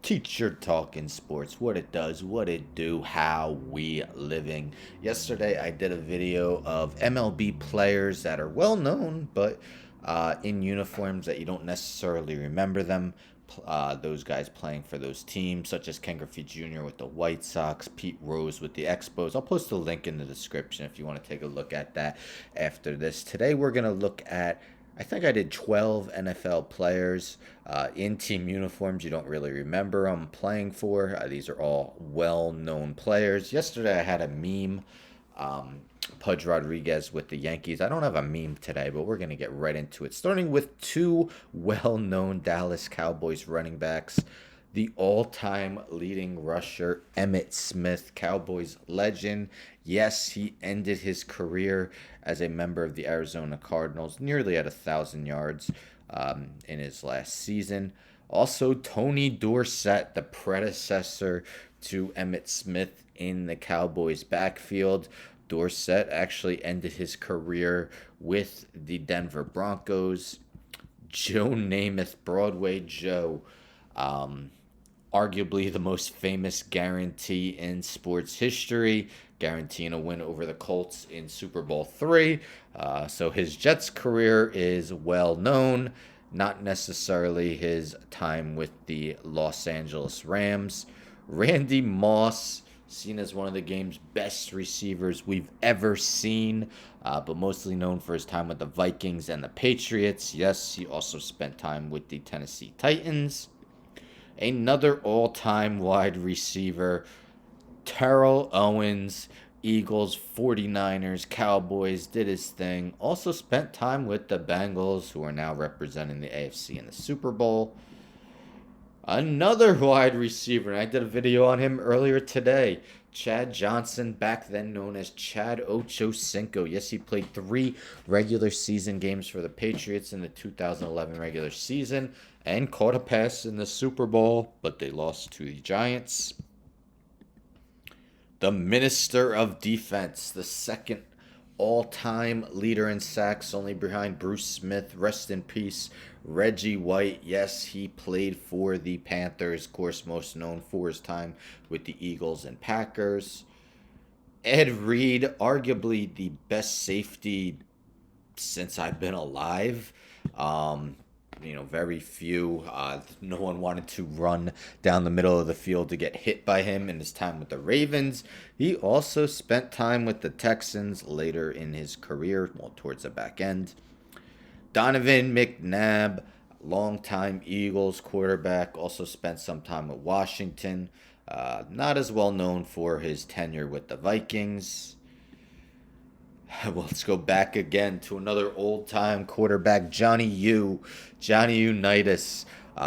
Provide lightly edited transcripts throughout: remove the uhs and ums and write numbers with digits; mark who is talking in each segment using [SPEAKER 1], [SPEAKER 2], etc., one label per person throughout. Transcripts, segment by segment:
[SPEAKER 1] Teacher Talking Sports, what it does, what it do, how we living. Yesterday I did a video of MLB players that are well known, but in uniforms that you don't necessarily remember them. Those guys playing for those teams, such as Ken Griffey Jr. with the White Sox, Pete Rose with the Expos. I'll post a link in the description if you want to take a look at that after this. Today we're going to look at, I think I did 12 NFL players in team uniforms. You don't really remember them playing for. These are all well-known players. Yesterday I had a meme, Pudge Rodriguez with the Yankees. I don't have a meme today, but we're going to get right into it. Starting with two well-known Dallas Cowboys running backs. The all-time leading rusher, Emmitt Smith, Cowboys legend. Yes, he ended his career as a member of the Arizona Cardinals, nearly at 1,000 yards in his last season. Also, Tony Dorsett, the predecessor to Emmitt Smith in the Cowboys backfield. Dorsett actually ended his career with the Denver Broncos. Joe Namath, Broadway Joe, arguably the most famous guarantee in sports history, guaranteeing a win over the Colts in Super Bowl III. So his Jets career is well known, not necessarily his time with the Los Angeles Rams. Randy Moss, seen as one of the game's best receivers we've ever seen, but mostly known for his time with the Vikings and the Patriots. Yes, he also spent time with the Tennessee Titans. Another all-time wide receiver, Terrell Owens, Eagles, 49ers, Cowboys, did his thing. Also spent time with the Bengals, who are now representing the AFC in the Super Bowl. Another wide receiver, and I did a video on him earlier today. Chad Johnson, back then known as Chad Ochocinco. Yes, he played 3 regular season games for the Patriots in the 2011 regular season and caught a pass in the Super Bowl, but they lost to the Giants. The Minister of Defense, the second all-time leader in sacks, only behind Bruce Smith. Rest in peace, Reggie White. Yes, he played for the Panthers, of course, most known for his time with the Eagles and Packers. Ed Reed, arguably the best safety since I've been alive. Very few. No one wanted to run down the middle of the field to get hit by him in his time with the Ravens. He also spent time with the Texans later in his career, well, towards the back end. Donovan McNabb, longtime Eagles quarterback, also spent some time with Washington. Not as well known for his tenure with the Vikings. Well, let's go back again to another old-time quarterback, Johnny Unitas,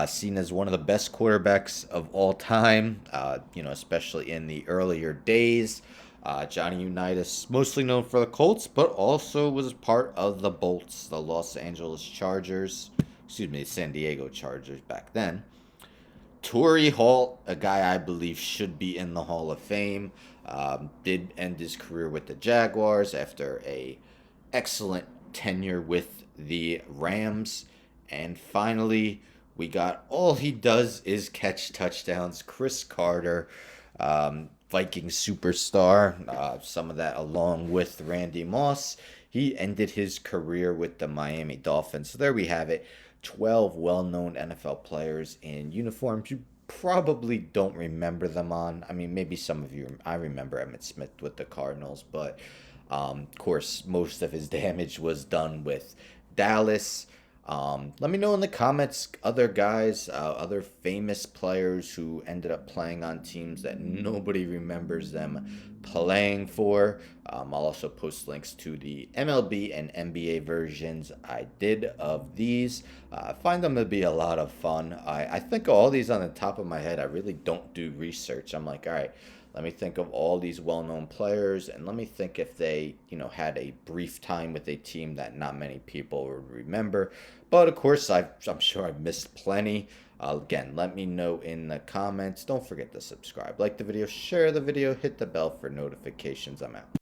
[SPEAKER 1] seen as one of the best quarterbacks of all time, especially in the earlier days. Johnny Unitas, mostly known for the Colts, but also was part of the Bolts, the San Diego Chargers back then. Torrey Holt, a guy I believe should be in the Hall of Fame, did end his career with the Jaguars after a excellent tenure with the Rams. And finally, we got all he does is catch touchdowns, Chris Carter, Viking superstar, some of that along with Randy Moss. He ended his career with the Miami Dolphins. So there we have it. 12 well-known NFL players in uniforms. You probably don't remember them on. I mean, maybe some of you. I remember Emmitt Smith with the Cardinals, but of course, most of his damage was done with Dallas. Let me know in the comments other guys, other famous players who ended up playing on teams that nobody remembers them playing for. I'll also post links to the MLB and NBA versions I did of these. I find them to be a lot of fun. I think all these on the top of my head. I really don't do research. I'm like, all right, let me think of all these well-known players, and let me think if they, had a brief time with a team that not many people would remember. But of course, I'm sure I've missed plenty. Again, let me know in the comments. Don't forget to subscribe, like the video, share the video, hit the bell for notifications. I'm out.